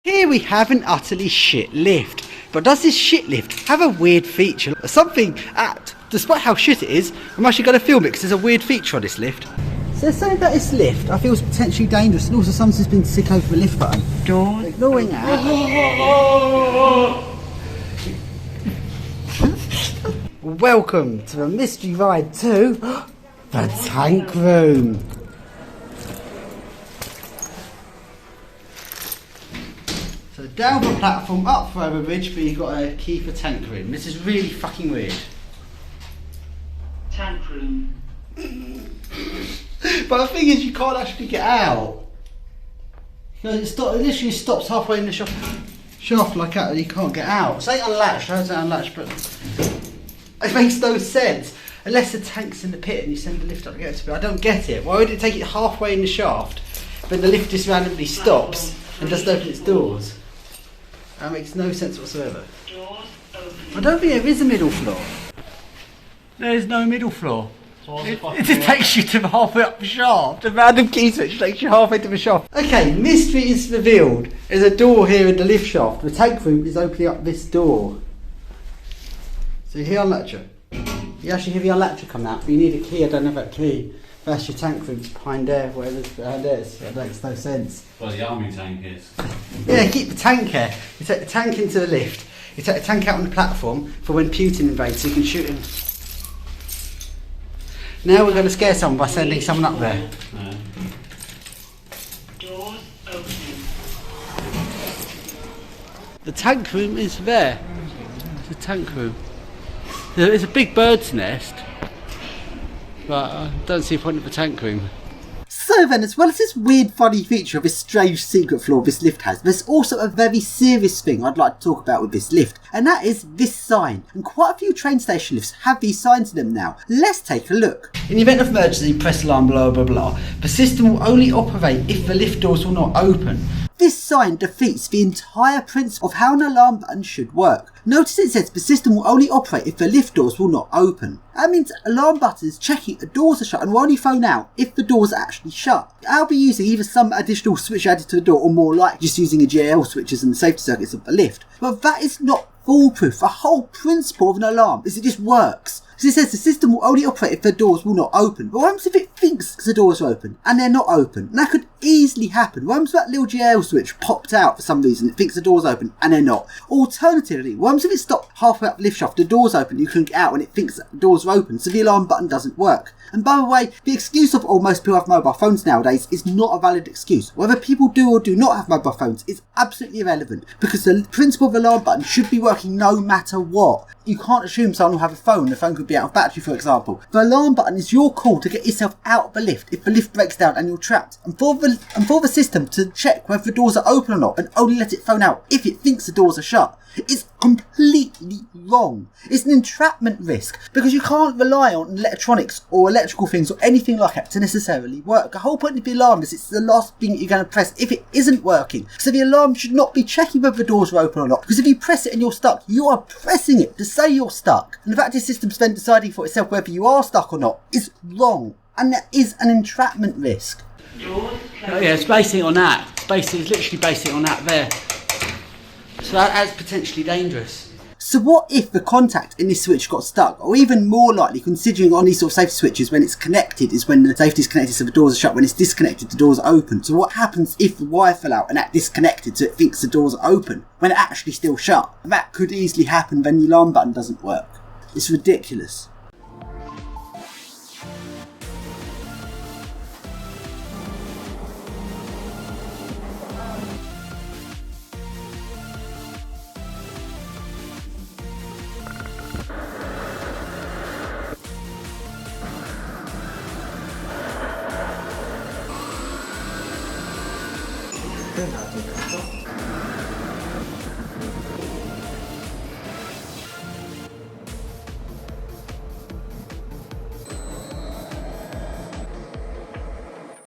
Here we have an utterly shit lift. But does this shit lift have a weird feature? Something despite how shit it is, I'm actually going to film it because there's a weird feature on this lift. So there's something about this lift I feel is potentially dangerous, and also someone's been sick over the lift button. Dawn. Ignoring that. Welcome to the mystery ride to the tank room. So down the platform, up for the bridge, but you've got a key for tank room. This is really fucking weird. Tank room. But the thing is, you can't actually get out. It literally stops halfway in the shaft like that, and you can't get out. Say unlatched, how's that unlatched? But it makes no sense. Unless the tank's in the pit and you send the lift up to get to it. I don't get it. Why would it take it halfway in the shaft, but the lift just randomly stops and doesn't open its doors? That makes no sense whatsoever. I don't think there is a middle floor. There is no middle floor. It just takes you to halfway up the shaft. A random key switch takes you halfway to the shaft. Okay, mystery is revealed. There's a door here in the lift shaft. The tank room is opening up this door. So you hear unlatcher. You actually hear the unlatcher come out, but you need a key. I don't know that key. That's your tank room. It's behind there, whatever's behind there. So that makes no sense. Well, the army tank is. Yeah, keep the tank here. You take the tank into the lift. You take the tank out on the platform for when Putin invades, so you can shoot him. Now we're going to scare someone by sending someone up there. No. Doors open. The tank room is there. It's a tank room. It's a big bird's nest, but I don't see a point of the tank room. So then, as well as this weird funny feature of this strange secret floor this lift has, there's also a very serious thing I'd like to talk about with this lift, and that is this sign. And quite a few train station lifts have these signs in them now. Let's take a look. In the event of emergency, press alarm blah blah blah. The system will only operate if the lift doors will not open. This sign defeats the entire principle of how an alarm button should work. Notice it says the system will only operate if the lift doors will not open. That means alarm buttons checking the doors are shut and will only phone out if the doors are actually shut. I'll be using either some additional switch added to the door or more like just using the GL switches and the safety circuits of the lift. But that is not foolproof. The whole principle of an alarm is it just works. So it says the system will only operate if the doors will not open. But what happens if it thinks the doors are open and they're not open? And that could easily happen. What happens if that little GL switch popped out for some reason? It thinks the door's open and they're not. Alternatively, what happens if it stopped halfway up the lift shaft, the door's open, you can get out when it thinks that the doors are open, so the alarm button doesn't work. And by the way, the excuse of most people have mobile phones nowadays is not a valid excuse. Whether people do or do not have mobile phones is absolutely irrelevant, because the principle of the alarm button should be working no matter what. You can't assume someone will have a phone. The phone could be out of battery, for example. The alarm button is your call to get yourself out of the lift if the lift breaks down and you're trapped. And for the system to check whether the doors are open or not and only let it phone out if it thinks the doors are shut, it's completely wrong. It's an entrapment risk, because you can't rely on electronics or electrical things or anything like that to necessarily work. The whole point of the alarm is it's the last thing you're going to press if it isn't working. So the alarm should not be checking whether the doors are open or not, because if you press it and you're stuck, you are pressing it to say you're stuck. And the fact the system's then deciding for itself whether you are stuck or not is wrong, and that is an entrapment risk. Doors Oh yeah, it's basing it on that. It's literally basing it on that there. So that's potentially dangerous. So what if the contact in this switch got stuck? Or even more likely, considering on these sort of safety switches, when it's connected is when the safety is connected so the doors are shut. When it's disconnected, the doors are open. So what happens if the wire fell out and that disconnected so it thinks the doors are open when it actually still shut? That could easily happen when the alarm button doesn't work. It's ridiculous.